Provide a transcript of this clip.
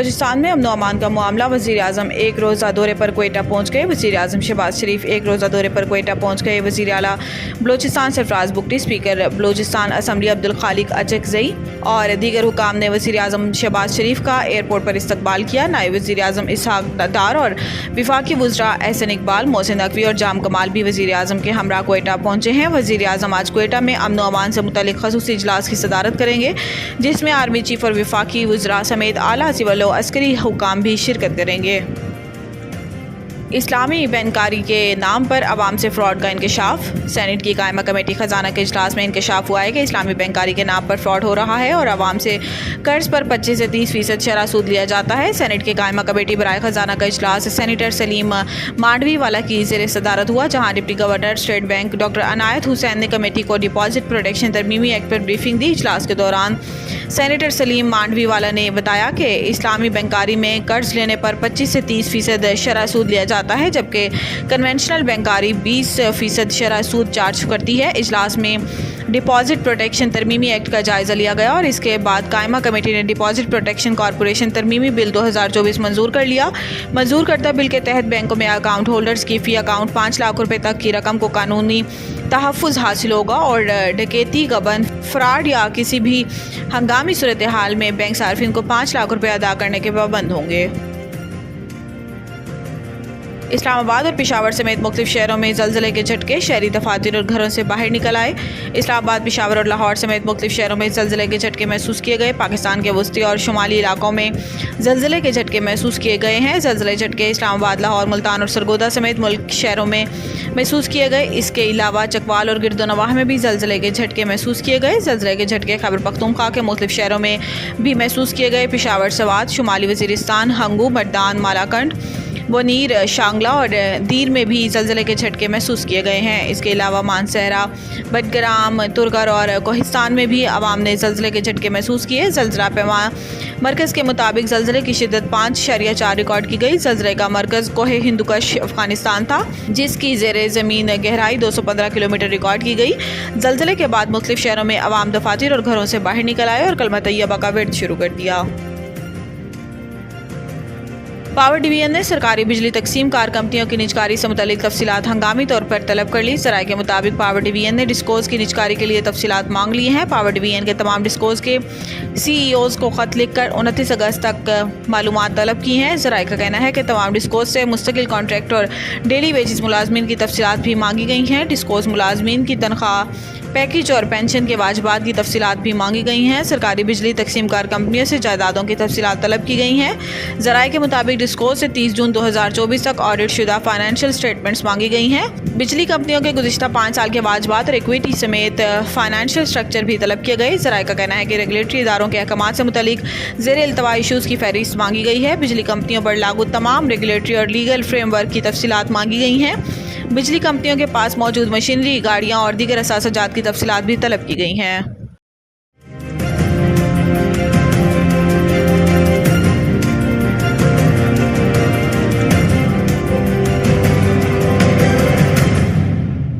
بلوچستان میں امن و امان کا معاملہ، وزیر اعظم ایک روزہ دورے پر کوئٹہ پہنچ گئے۔ وزیر اعظم شہباز شریف ایک روزہ دورے پر کوئٹہ پہنچ گئے۔ وزیر اعلیٰ بلوچستان سرفراز بگٹی، اسپیکر بلوچستان اسمبلی عبدالخالق اچکزئی اور دیگر حکام نے وزیر اعظم شہباز شریف کا ایئرپورٹ پر استقبال کیا۔ نائب وزیر اعظم اسحاق ڈار اور وفاقی وزراء احسن اقبال، محسن نقوی اور جام کمال بھی وزیر اعظم کے ہمراہ کوئٹہ پہنچے ہیں۔ وزیر اعظم آج کوئٹہ میں امن و امان سے متعلق خصوصی اجلاس کی صدارت کریں گے، جس میں آرمی چیف اور وفاقی وزراء سمیت اعلیٰ سول و عسکری حکام بھی شرکت کریں گے۔ اسلامی بینکاری کے نام پر عوام سے فراڈ کا انکشاف۔ سینیٹ کی قائمہ کمیٹی خزانہ کے اجلاس میں انکشاف ہوا ہے کہ اسلامی بینکاری کے نام پر فراڈ ہو رہا ہے اور عوام سے قرض پر 25 سے 30% شرح سود لیا جاتا ہے۔ سینیٹ کی قائمہ کمیٹی برائے خزانہ کا اجلاس سینیٹر سلیم مانڈوی والا کی زیر صدارت ہوا، جہاں deputy governor state bank doctor عنایت حسین نے کمیٹی کو ڈپازٹ پروٹیکشن ترمیمی ایکٹ پر بریفنگ دی۔ اجلاس کے دوران سینیٹر سلیم مانڈوی والا نے بتایا کہ اسلامی بینکاری میں قرض لینے پر 25 سے 30% شرح سود لیا جاتا ہے، جبکہ کنونشنل بینکاری 20% شرح سود چارج کرتی ہے۔ اجلاس میں ڈپازٹ پروٹیکشن ترمیمی ایکٹ کا جائزہ لیا گیا اور اس کے بعد قائمہ کمیٹی نے ڈپازٹ پروٹیکشن کارپوریشن ترمیمی بل 2024 منظور کر لیا۔ منظور کردہ بل کے تحت بینکوں میں اکاؤنٹ ہولڈرز کی فی اکاؤنٹ 5 لاکھ روپے تک کی رقم کو قانونی تحفظ حاصل ہوگا اور ڈکیتی، گبن، فراڈ یا کسی بھی ہنگامی صورتحال میں بینک صارفین کو 5 لاکھ روپے ادا کرنے کے پابند ہوں گے۔ اسلام آباد اور پشاور سمیت مختلف شہروں میں زلزلے کے جھٹکے، شہری دفاتر اور گھروں سے باہر نکل آئے۔ اسلام آباد، پشاور اور لاہور سمیت مختلف شہروں میں زلزلے کے جھٹکے محسوس کیے گئے۔ پاکستان کے وسطی اور شمالی علاقوں میں زلزلے کے جھٹکے محسوس کیے گئے ہیں۔ زلزلے جھٹکے اسلام آباد، لاہور، ملتان اور سرگودا سمیت ملک شہروں میں محسوس کیے گئے۔ اس کے علاوہ چکوال اور گرد و نواح میں بھی زلزلے کے جھٹکے محسوس کیے گئے۔ زلزلے کے جھٹکے خیبر پختونخوا کے مختلف شہروں میں بھی محسوس کیے گئے۔ پشاور، سوات، شمالی وزیرستان، ہنگو، مردان، مالاکنڈ، بونیر، شانگلہ اور دیر میں بھی زلزلے کے جھٹکے محسوس کیے گئے ہیں۔ اس کے علاوہ مانسہرہ، بٹگرام، ترگر اور کوہستان میں بھی عوام نے زلزلے کے جھٹکے محسوس کیے۔ زلزلہ پیما مرکز کے مطابق زلزلے کی شدت 5.4 ریکارڈ کی گئی۔ زلزلے کا مرکز کوہ ہندوکش، افغانستان تھا، جس کی زیر زمین گہرائی 215 کلومیٹر ریکارڈ کی گئی۔ زلزلے کے بعد مختلف شہروں میں عوام دفاتر اور گھروں سے باہر نکل آئے اور کلمہ طیبہ کا ورد شروع کر دیا۔ پاور ڈویژن نے سرکاری بجلی تقسیم کار کمپنیوں کی نجکاری سے متعلق تفصیلات ہنگامی طور پر طلب کر لی۔ ذرائع کے مطابق پاور ڈویژن نے ڈسکوز کی نجکاری کے لیے تفصیلات مانگ لی ہیں۔ پاور ڈویژن کے تمام ڈسکوز کے سی ای اوز کو خط لکھ کر 29 اگست تک معلومات طلب کی ہیں۔ ذرائع کا کہنا ہے کہ تمام ڈسکوز سے مستقل کانٹریکٹ اور ڈیلی ویجز ملازمین کی تفصیلات بھی مانگی گئی ہیں۔ ڈسکوز ملازمین کی تنخواہ پیکیج اور پینشن کے واجبات کی تفصیلات بھی مانگی گئی ہیں۔ سرکاری بجلی تقسیم کار کمپنیوں سے جائیدادوں کی تفصیلات طلب کی گئی ہیں۔ ذرائع کے مطابق ڈسکوز سے 30 جون 2024 تک آڈٹ شدہ فائنینشیل سٹیٹمنٹس مانگی گئی ہیں۔ بجلی کمپنیوں کے گزشتہ 5 سال کے واجبات اور ایکویٹی سمیت فائنینشیل سٹرکچر بھی طلب کیے گئے۔ ذرائع کا کہنا ہے کہ ریگولیٹری اداروں کے احکامات سے متعلق زیر التوا ایشوز کی فہرست مانگی گئی ہے۔ بجلی کمپنیوں پر لاگو تمام ریگولیٹری اور لیگل فریم ورک کی تفصیلات مانگی گئی ہیں۔ بجلی کمپنیوں کے پاس موجود مشینری، گاڑیاں اور دیگر اثاثہ جات کی تفصیلات بھی طلب کی گئی ہیں۔